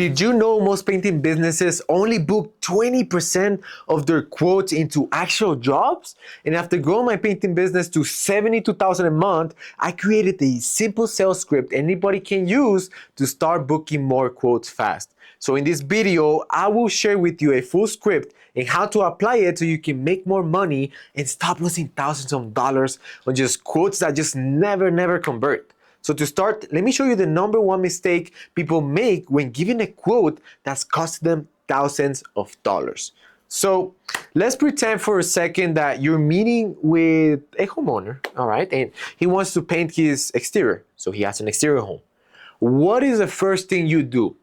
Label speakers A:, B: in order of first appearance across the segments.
A: Did you know most painting businesses only book 20% of their quotes into actual jobs? And after growing my painting business to 72,000 a month, I created a simple sales script anybody can use to start booking more quotes fast. So in this video, I will share with you a full script and how to apply it so you can make more money and stop losing thousands of dollars on just quotes that just never convert. So to start, let me show you the number one mistake people make when giving a quote that's cost them thousands of dollars. So let's pretend for a second that you're meeting with a homeowner, all right, and he wants to paint his exterior. So he has an exterior home. What is the first thing you do?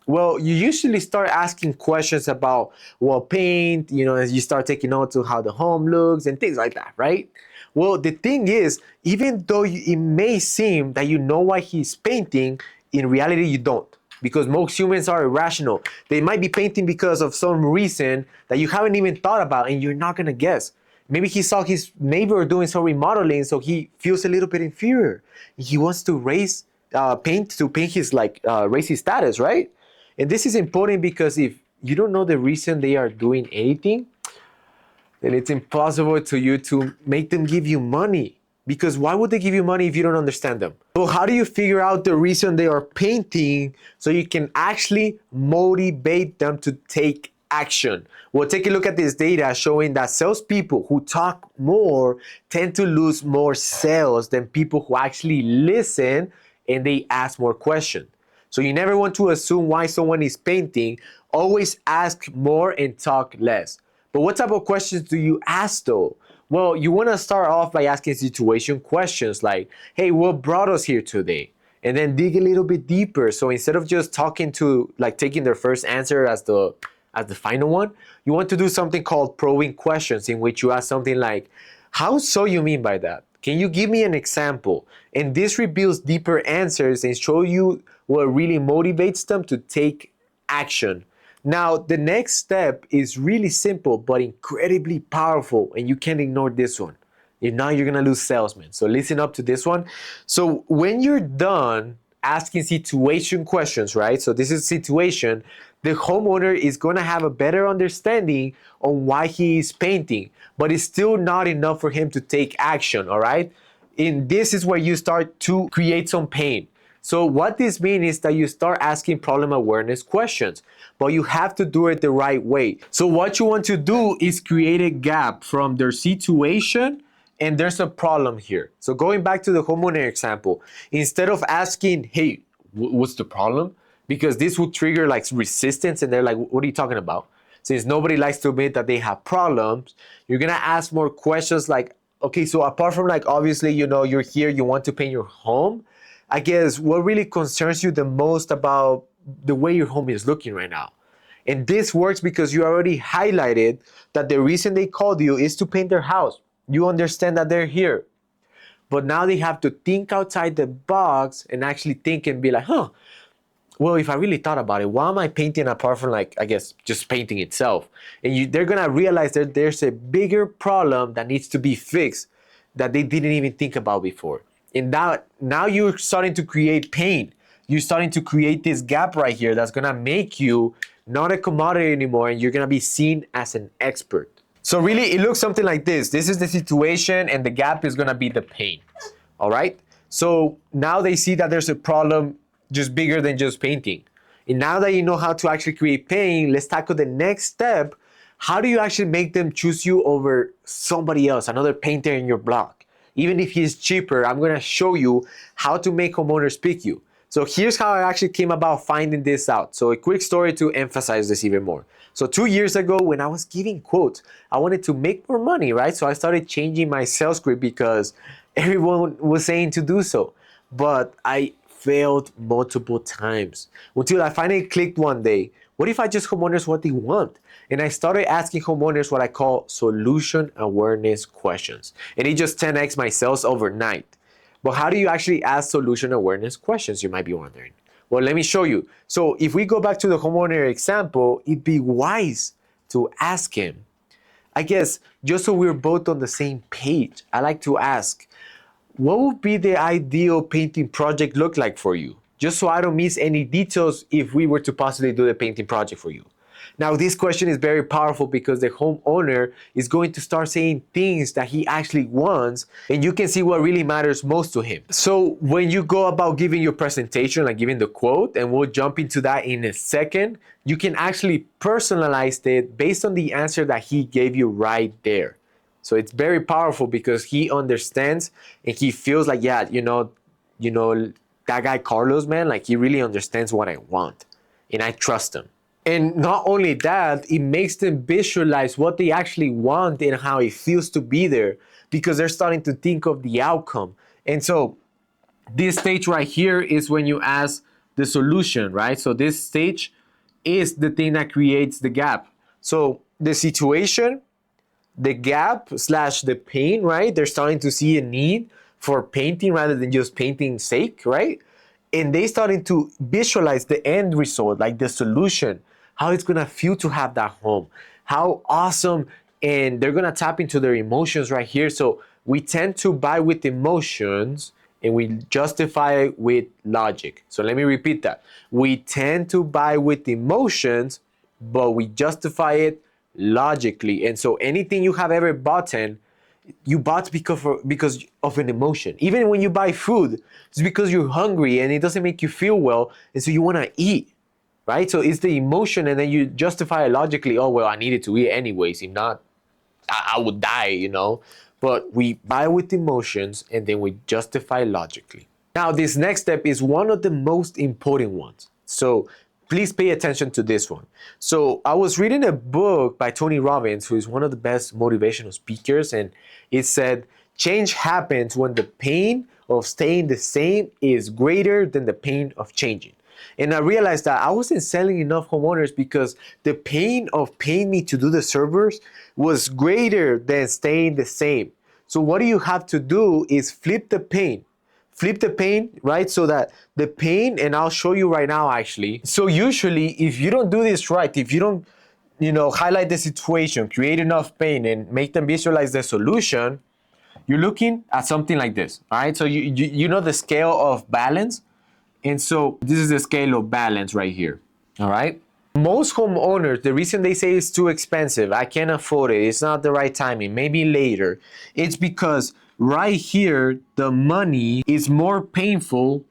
A: Well, you usually start asking questions about what paint, as you start taking notes of how the home looks and things like that, right? Well, the thing is, even though it may seem that you know why he's painting, in reality you don't. Because most humans are irrational. They might be painting because of some reason that you haven't even thought about and you're not gonna guess. Maybe he saw his neighbor doing some remodeling, so he feels a little bit inferior. He wants to raise paint his raise his status, right? And this is important because if you don't know the reason they are doing anything, then it's impossible to you to make them give you money. Because why would they give you money if you don't understand them? So how do you figure out the reason they are painting so you can actually motivate them to take action? Well, take a look at this data showing that salespeople who talk more tend to lose more sales than people who actually listen and they ask more questions. So you never want to assume why someone is painting. Always ask more and talk less. But what type of questions do you ask though? Well, you want to start off by asking situation questions like, hey, what brought us here today? And then dig a little bit deeper. So instead of just talking to, taking their first answer as the final one, you want to do something called probing questions, in which you ask something like, how so you mean by that? Can you give me an example? And this reveals deeper answers and show you what really motivates them to take action. Now, the next step is really simple but incredibly powerful, and you can't ignore this one. If not, you're gonna lose salesmen. So listen up to this one. So when you're done asking situation questions, right? So this is situation, the homeowner is gonna have a better understanding on why he is painting, but it's still not enough for him to take action, all right? And this is where you start to create some pain. So what this means is that you start asking problem awareness questions, but you have to do it the right way. So what you want to do is create a gap from their situation and there's a problem here. So going back to the homeowner example, instead of asking, hey, what's the problem? Because this would trigger resistance and they're like, what are you talking about? Since nobody likes to admit that they have problems, you're gonna ask more questions like, okay, so apart from obviously, you're here, you want to paint your home, I guess what really concerns you the most about the way your home is looking right now. And this works because you already highlighted that the reason they called you is to paint their house. You understand that they're here. But now they have to think outside the box and actually think and be like, well, if I really thought about it, why am I painting apart from just painting itself? And they're gonna realize that there's a bigger problem that needs to be fixed that they didn't even think about before. And now you're starting to create pain. You're starting to create this gap right here that's gonna make you not a commodity anymore, and you're gonna be seen as an expert. So really, it looks something like this. This is the situation, and the gap is gonna be the pain. All right? So now they see that there's a problem just bigger than just painting. And now that you know how to actually create pain, let's tackle the next step. How do you actually make them choose you over somebody else, another painter in your block? Even if he's cheaper, I'm gonna show you how to make homeowners pick you. So here's how I actually came about finding this out. So a quick story to emphasize this even more. So 2 years ago, when I was giving quotes, I wanted to make more money, right? So I started changing my sales script because everyone was saying to do so. But I failed multiple times until I finally clicked one day. What if I just homeowners what they want? And I started asking homeowners what I call solution awareness questions. And it just 10x my sales overnight. But how do you actually ask solution awareness questions, you might be wondering? Well, let me show you. So if we go back to the homeowner example, it'd be wise to ask him. I guess just so we're both on the same page, I like to ask, what would be the ideal painting project look like for you? just so I don't miss any details if we were to possibly do the painting project for you. Now, this question is very powerful because the homeowner is going to start saying things that he actually wants, and you can see what really matters most to him. So when you go about giving your presentation, like giving the quote, and we'll jump into that in a second, you can actually personalize it based on the answer that he gave you right there. So it's very powerful because he understands and he feels like, yeah, that guy Carlos, man, like he really understands what I want, and I trust him. And not only that, it makes them visualize what they actually want and how it feels to be there, because they're starting to think of the outcome. And so this stage right here is when you ask the solution, right? So this stage is the thing that creates the gap. So the situation, the gap slash the pain, right? They're starting to see a need for painting rather than just painting's sake, right? And they starting to visualize the end result, like the solution, how it's gonna feel to have that home, how awesome, and they're gonna tap into their emotions right here. So we tend to buy with emotions and we justify it with logic. So let me repeat that. We tend to buy with emotions, but we justify it logically. And so anything you have ever bought in, you bought because of an emotion. Even when you buy food, it's because you're hungry and it doesn't make you feel well, and so you want to eat, right? So it's the emotion, and then you justify it logically. Oh, well, I needed to eat anyways. If not, I would die. But we buy with emotions and then we justify logically. Now, this next step is one of the most important ones. So please pay attention to this one. So I was reading a book by Tony Robbins, who is one of the best motivational speakers, and it said, change happens when the pain of staying the same is greater than the pain of changing. And I realized that I wasn't selling enough homeowners because the pain of paying me to do the servers was greater than staying the same. So what you have to do is flip the pain. Flip the pain, right? So that the pain, and I'll show you right now actually. So usually if you don't do this right, if you don't, highlight the situation, create enough pain and make them visualize the solution, you're looking at something like this, all right? So you know the scale of balance? And so this is the scale of balance right here, all right? Most homeowners, the reason they say it's too expensive, I can't afford it, it's not the right timing, maybe later, it's because right here, the money is more painful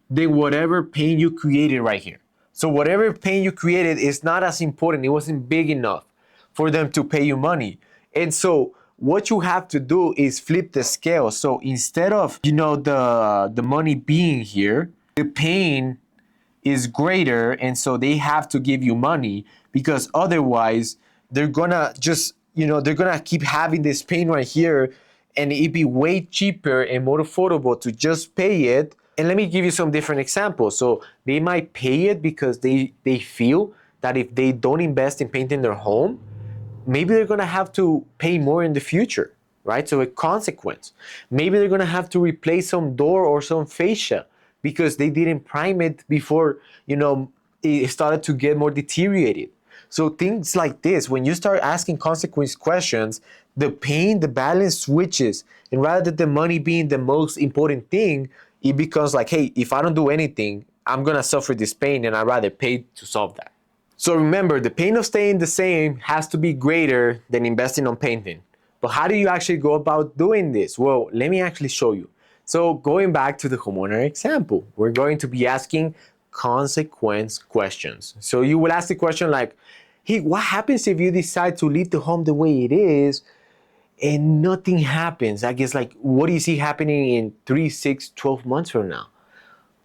A: than whatever pain you created right here. So whatever pain you created is not as important, it wasn't big enough for them to pay you money. And so what you have to do is flip the scale. So instead of, the money being here, the pain is greater, and so they have to give you money, because otherwise they're gonna just, they're gonna keep having this pain right here, and it'd be way cheaper and more affordable to just pay it. And let me give you some different examples. So they might pay it because they feel that if they don't invest in painting their home, maybe they're gonna have to pay more in the future, right? So a consequence. Maybe they're gonna have to replace some door or some fascia because they didn't prime it before, it started to get more deteriorated. So things like this, when you start asking consequence questions, the pain, the balance switches. And rather than the money being the most important thing, it becomes like, hey, if I don't do anything, I'm gonna suffer this pain, and I'd rather pay to solve that. So remember, the pain of staying the same has to be greater than investing on painting. But how do you actually go about doing this? Well, let me actually show you. So going back to the homeowner example, we're going to be asking consequence questions. So you will ask the question like, hey, what happens if you decide to leave the home the way it is and nothing happens? I guess, like, what do you see happening in 3, 6, 12 months from now?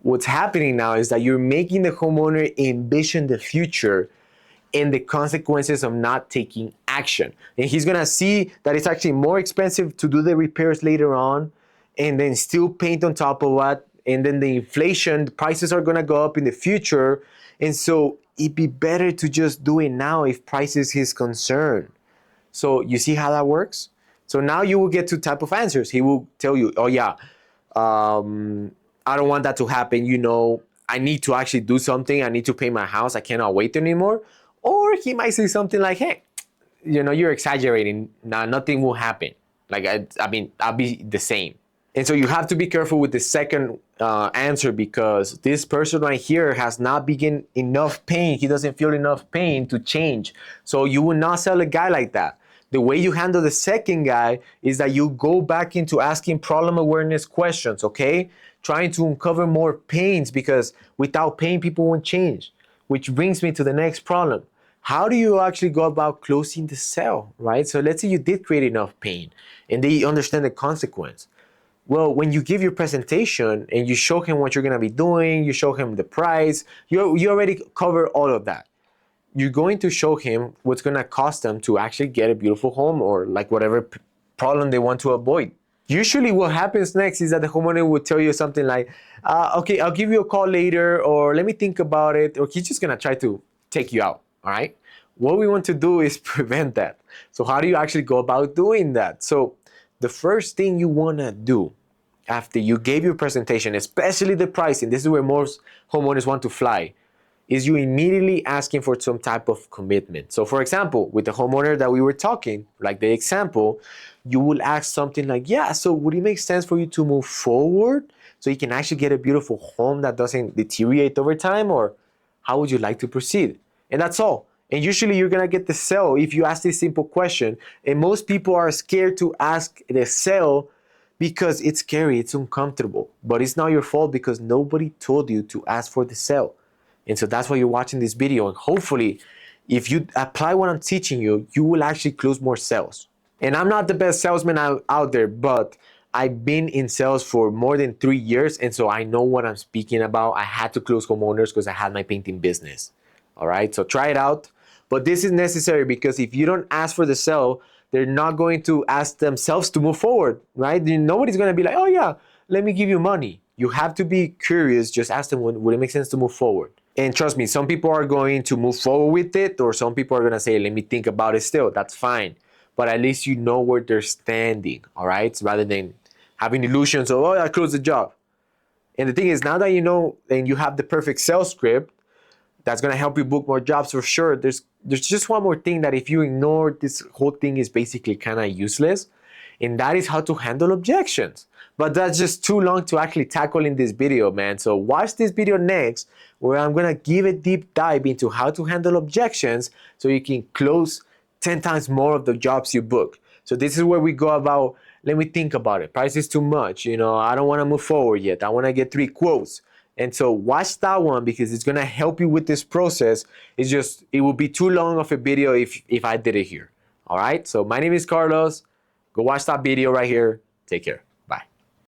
A: What's happening now is that you're making the homeowner envision the future and the consequences of not taking action. And he's gonna see that it's actually more expensive to do the repairs later on, and then still paint on top of what, and then the inflation, the prices are gonna go up in the future. And so it'd be better to just do it now if price is his concern. So you see how that works? So now you will get two type of answers. He will tell you, oh yeah, I don't want that to happen. I need to actually do something. I need to pay my house. I cannot wait anymore. Or he might say something like, hey, you're exaggerating. Nah, nothing will happen. Like, I'll be the same. And so you have to be careful with the second answer, because this person right here has not begun enough pain. He doesn't feel enough pain to change. So you will not sell a guy like that. The way you handle the second guy is that you go back into asking problem awareness questions, okay? Trying to uncover more pains, because without pain, people won't change. Which brings me to the next problem. How do you actually go about closing the sale, right? So let's say you did create enough pain and they understand the consequence. Well, when you give your presentation and you show him what you're going to be doing, you show him the price, you already cover all of that. You're going to show him what's going to cost them to actually get a beautiful home, or like whatever problem they want to avoid. Usually what happens next is that the homeowner will tell you something like, okay, I'll give you a call later, or let me think about it, or he's just going to try to take you out, all right? What we want to do is prevent that. So how do you actually go about doing that? So the first thing you want to do after you gave your presentation, especially the pricing, this is where most homeowners want to fly, is you immediately asking for some type of commitment. So for example, with the homeowner that we were talking, like the example, you will ask something like, yeah, so would it make sense for you to move forward so you can actually get a beautiful home that doesn't deteriorate over time, or how would you like to proceed? And that's all. And usually you're gonna get the sale if you ask this simple question. And most people are scared to ask the sale because it's scary, it's uncomfortable. But it's not your fault, because nobody told you to ask for the sale. And so that's why you're watching this video. And hopefully, if you apply what I'm teaching you, you will actually close more sales. And I'm not the best salesman out there, but I've been in sales for more than 3 years. And so I know what I'm speaking about. I had to close homeowners because I had my painting business. All right, so try it out. But this is necessary, because if you don't ask for the sale, they're not going to ask themselves to move forward, right? Nobody's going to be like, oh yeah, let me give you money. You have to be curious. Just ask them, would it make sense to move forward? And trust me, some people are going to move forward with it, or some people are going to say, let me think about it still. That's fine. But at least you know where they're standing, all right? So rather than having illusions of, oh, I closed the job. And the thing is, now that you know and you have the perfect sales script, that's going to help you book more jobs for sure. There's just one more thing that if you ignore, this whole thing is basically kind of useless, and that is how to handle objections. But that's just too long to actually tackle in this video, man. So watch this video next, where I'm going to give a deep dive into how to handle objections so you can close 10 times more of the jobs you book. So this is where we go about, let me think about it. Price is too much. You know, I don't want to move forward yet. I want to get 3 quotes. And so watch that one, because it's going to help you with this process. It's just, it will be too long of a video if I did it here. All right. So my name is Carlos. Go watch that video right here. Take care.